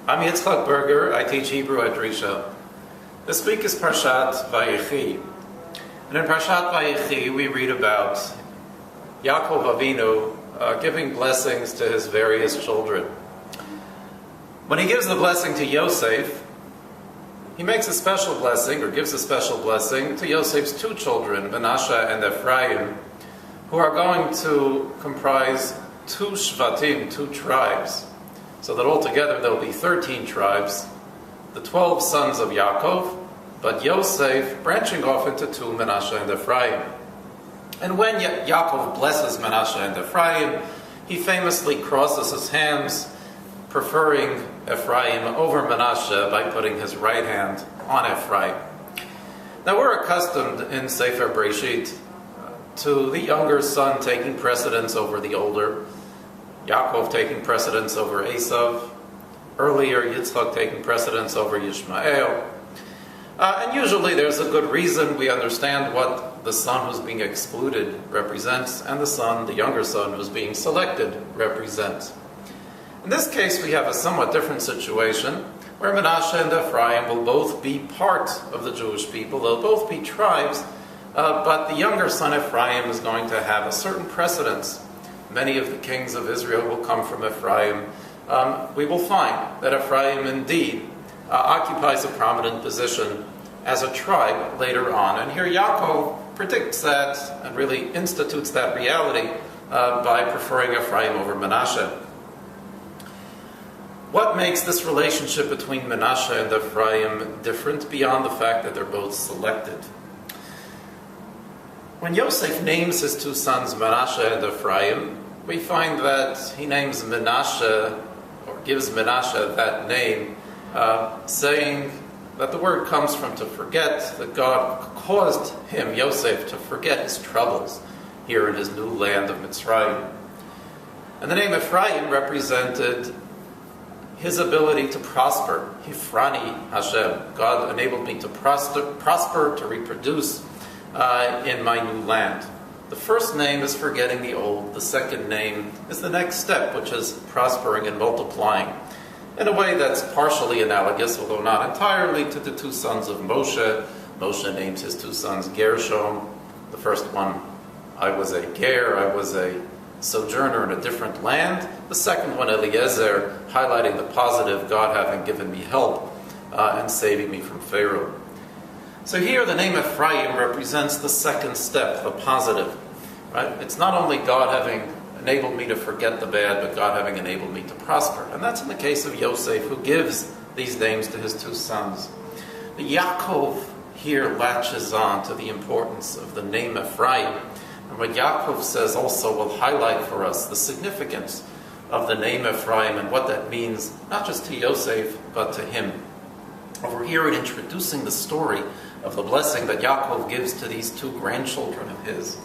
I'm Yitzhak Berger. I teach Hebrew at Risha. This week is Parashat Vayechi. And in Parashat Vayechi we read about Yaakov Avinu giving blessings to his various children. When he gives the blessing to Yosef, he makes a special blessing, or gives a special blessing, to Yosef's two children, Menashe and Ephraim, who are going to comprise two shvatim, two tribes, so that altogether there will be 13 tribes, the 12 sons of Yaakov, but Yosef branching off into two, Menashe and Ephraim. And when Yaakov blesses Menashe and Ephraim, he famously crosses his hands, preferring Ephraim over Menashe by putting his right hand on Ephraim. Now we're accustomed in Sefer Bereshit to the younger son taking precedence over the older, Yaakov taking precedence over Esav, earlier Yitzhak taking precedence over Yishmael. And usually there's a good reason. We understand what the son who's being excluded represents, and the younger son who's being selected represents. In this case, we have a somewhat different situation, where Menashe and Ephraim will both be part of the Jewish people. They'll both be tribes, but the younger son Ephraim is going to have a certain precedence. Many of the kings of Israel will come from Ephraim. We will find that Ephraim indeed occupies a prominent position as a tribe later on. And here Yaakov predicts that and really institutes that reality by preferring Ephraim over Menashe. What makes this relationship between Menashe and Ephraim different beyond the fact that they're both selected? When Yosef names his two sons Menashe and Ephraim, we find that he names Menashe, or gives Menashe that name, saying that the word comes from to forget, that God caused him, Yosef, to forget his troubles here in his new land of Mitzrayim. And the name Ephraim represented his ability to prosper. Hifrani Hashem. God enabled me to prosper, to reproduce in my new land. The first name is forgetting the old. The second name is the next step, which is prospering and multiplying, in a way that's partially analogous, although not entirely, to the two sons of Moshe. Moshe names his two sons Gershom. The first one, I was a ger, I was a sojourner in a different land. The second one, Eliezer, highlighting the positive, God having given me help and saving me from Pharaoh. So here the name Ephraim represents the second step, the positive. Right? It's not only God having enabled me to forget the bad, but God having enabled me to prosper. And that's in the case of Yosef, who gives these names to his two sons. But Yaakov here latches on to the importance of the name Ephraim. And what Yaakov says also will highlight for us the significance of the name Ephraim and what that means, not just to Yosef, but to him. Over here in introducing the story of the blessing that Yaakov gives to these two grandchildren of his,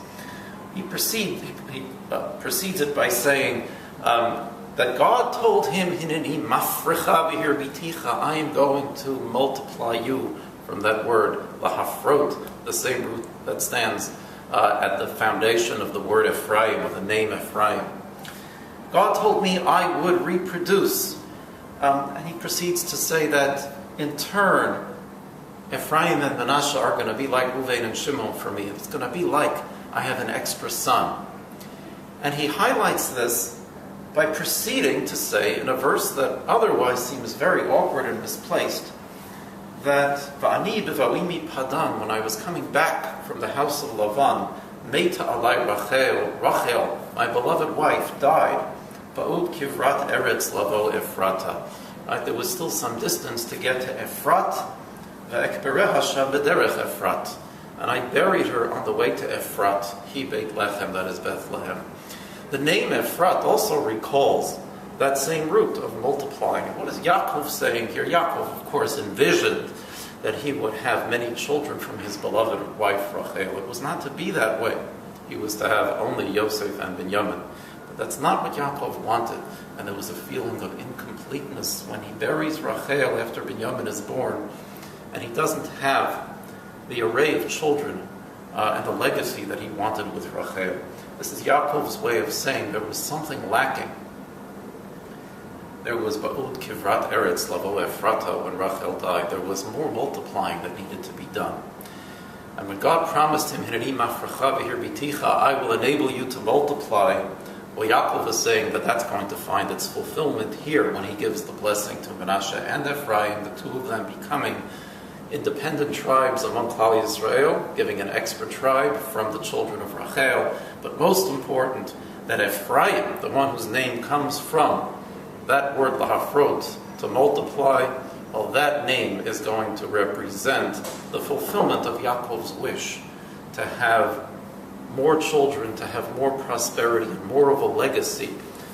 he precedes it by saying that God told him, Hineni mafrecha v'hir biticha, I am going to multiply you, from that word, lahafrot, the same root that stands at the foundation of the word Ephraim, of the name Ephraim. God told me I would reproduce. And he proceeds to say that, in turn, Ephraim and Menashe are going to be like Reuven and Shimon for me. It's going to be like I have an extra son. And he highlights this by proceeding to say, in a verse that otherwise seems very awkward and misplaced, that Va'ani b'va'imi padan, when I was coming back from the house of Lavan, Meta alai Rachel, my beloved wife, died. Ba'ud kivrat eretz lavo Ephrata. Right, there was still some distance to get to Ephrat. Va'ekbereha sham b'derech Ephrat. And I buried her on the way to Ephrat, he Beit Lechem, that is Bethlehem. The name Ephrat also recalls that same root of multiplying. What is Yaakov saying here? Yaakov, of course, envisioned that he would have many children from his beloved wife Rachel. It was not to be that way. He was to have only Yosef and Binyamin. But that's not what Yaakov wanted. And there was a feeling of incompleteness when he buries Rachel after Binyamin is born, and he doesn't have the array of children and the legacy that he wanted with Rachel. This is Yaakov's way of saying there was something lacking. there was Ba'ud Kivrat Eretz Lavo Ephrata when Rachel died. There was more multiplying that needed to be done. And when God promised him, Hineni mafrecha v'hir biticha, I will enable you to multiply, well, Yaakov is saying that that's going to find its fulfillment here when he gives the blessing to Manasseh and Ephraim, the two of them becoming independent tribes among Klal Yisrael, giving an extra tribe from the children of Rachel. But most important, that Ephraim, the one whose name comes from that word lahafrot, to multiply, well, that name is going to represent the fulfillment of Yaakov's wish to have more children, to have more prosperity, and more of a legacy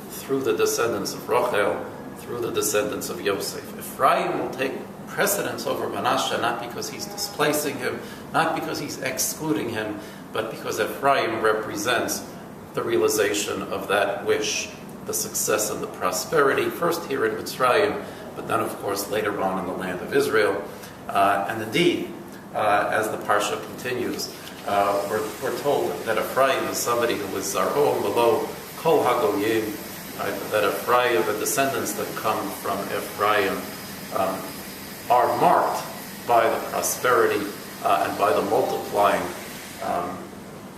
through the descendants of Rachel, through the descendants of Yosef. Ephraim will take precedence over Manasseh, not because he's displacing him, not because he's excluding him, but because Ephraim represents the realization of that wish, the success and the prosperity, first here in Mitzrayim, but then, of course, later on in the land of Israel. And indeed, as the Parsha continues, we're told that Ephraim is somebody who is Zaro, Malo, Kol HaGoyim, that Ephraim, the descendants that come from Ephraim, are marked by the prosperity and by the multiplying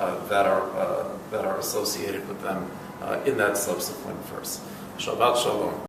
that are associated with them in that subsequent verse. Shabbat Shalom.